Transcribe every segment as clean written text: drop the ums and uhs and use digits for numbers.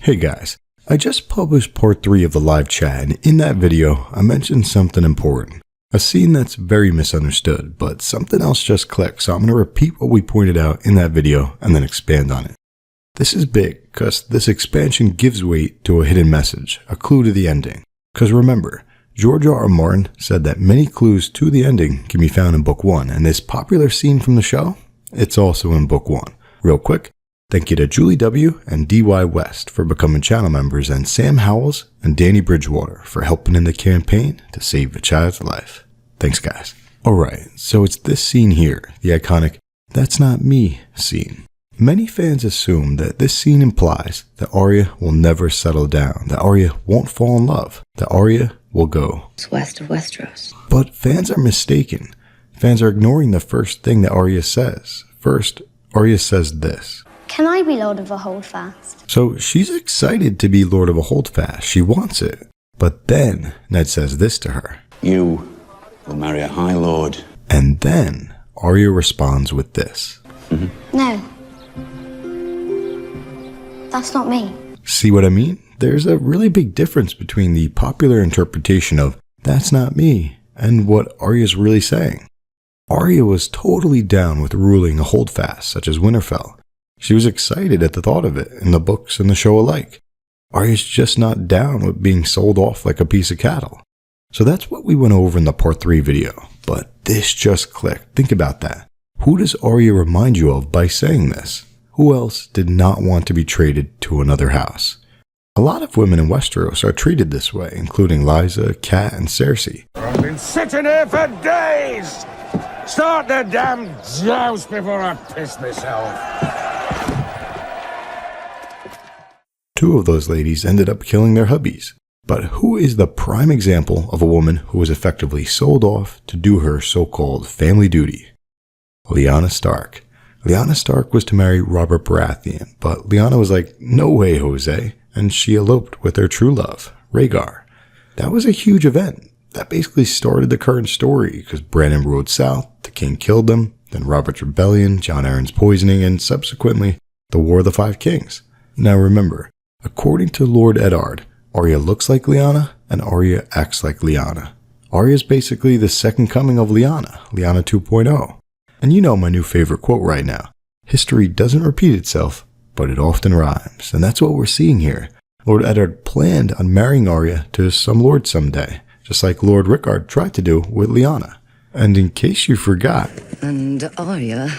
Hey guys, I just published part 3 of the live chat, and in that video, I mentioned something important. A scene that's very misunderstood, but something else just clicked, so I'm going to repeat what we pointed out in that video and then expand on it. This is big, because this expansion gives weight to a hidden message, a clue to the ending. Because remember, George R. Martin said that many clues to the ending can be found in Book 1, and this popular scene from the show, it's also in Book 1. Real quick, thank you to Julie W. and D.Y. West for becoming channel members, and Sam Howells and Danny Bridgewater for helping in the campaign to save a child's life. Thanks guys. Alright, so it's this scene here, the iconic "That's not me" scene. Many fans assume that this scene implies that Arya will never settle down, that Arya won't fall in love, that Arya will go west of Westeros. But fans are mistaken. Fans are ignoring the first thing that Arya says. First, Arya says this. Can I be Lord of a Holdfast? So she's excited to be Lord of a Holdfast. She wants it. But then Ned says this to her. You will marry a High Lord. And then Arya responds with this. No. That's not me. See what I mean? There's a really big difference between the popular interpretation of "that's not me" and what Arya's really saying. Arya was totally down with ruling a holdfast such as Winterfell. She was excited at the thought of it in the books and the show alike. Arya's just not down with being sold off like a piece of cattle. So that's what we went over in the part 3 video. But this just clicked. Think about that. Who does Arya remind you of by saying this? Who else did not want to be traded to another house? A lot of women in Westeros are treated this way, including Lysa, Kat, and Cersei. I've been sitting here for days! Start the damn joust before I piss myself. 2 of those ladies ended up killing their hubbies. But who is the prime example of a woman who was effectively sold off to do her so-called family duty? Lyanna Stark. Lyanna Stark was to marry Robert Baratheon, but Lyanna was like, "No way, Jose," and she eloped with her true love, Rhaegar. That was a huge event. That basically started the current story, because Brandon rode south, the king killed them, then Robert's rebellion, Jon Arryn's poisoning, and subsequently, the War of the Five Kings. Now remember, according to Lord Eddard, Arya looks like Lyanna, and Arya acts like Lyanna. Arya is basically the second coming of Lyanna, Lyanna 2.0. And you know my new favorite quote right now. History doesn't repeat itself, but it often rhymes. And that's what we're seeing here. Lord Eddard planned on marrying Arya to some lord someday, just like Lord Rickard tried to do with Lyanna. And in case you forgot... And Arya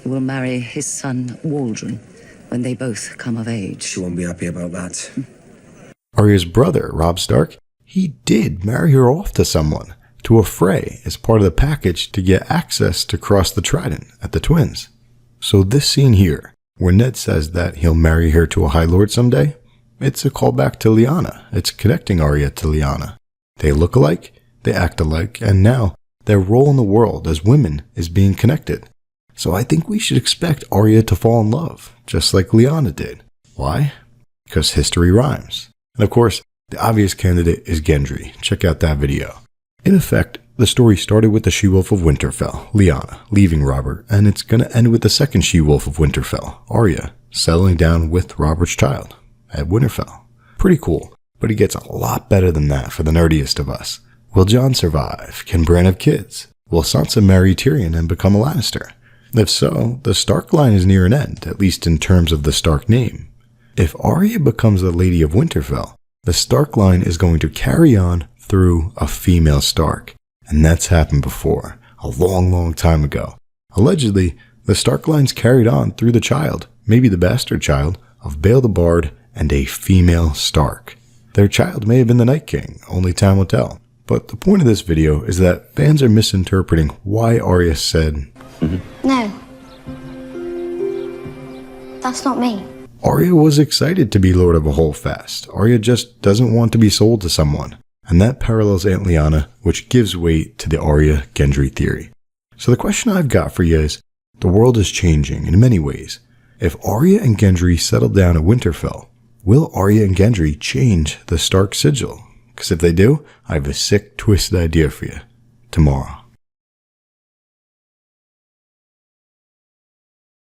will marry his son Waldron when they both come of age. She won't be happy about that. Arya's brother, Robb Stark, he did marry her off to someone, to a Frey, as part of the package to get access to cross the Trident at the Twins. So this scene here, where Ned says that he'll marry her to a High Lord someday, it's a callback to Lyanna. It's connecting Arya to Lyanna. They look alike, they act alike, and now their role in the world as women is being connected. So I think we should expect Arya to fall in love, just like Lyanna did. Why? Because history rhymes. And of course, the obvious candidate is Gendry. Check out that video. In effect, the story started with the She-Wolf of Winterfell, Lyanna, leaving Robert, and it's going to end with the second She-Wolf of Winterfell, Arya, settling down with Robert's child at Winterfell. Pretty cool, but it gets a lot better than that for the nerdiest of us. Will Jon survive? Can Bran have kids? Will Sansa marry Tyrion and become a Lannister? If so, the Stark line is near an end, at least in terms of the Stark name. If Arya becomes the Lady of Winterfell, the Stark line is going to carry on through a female Stark. And that's happened before, a long time ago. Allegedly, the Stark line's carried on through the child, maybe the bastard child, of Bael the Bard and a female Stark. Their child may have been the Night King, only time will tell. But the point of this video is that fans are misinterpreting why Arya said, No. That's not me. Arya was excited to be Lord of a Holdfast. Arya just doesn't want to be sold to someone. And that parallels Aunt Lyanna, which gives weight to the Arya-Gendry theory. So the question I've got for you is, the world is changing in many ways. If Arya and Gendry settle down at Winterfell, will Arya and Gendry change the Stark sigil? Because if they do, I have a sick, twisted idea for you tomorrow.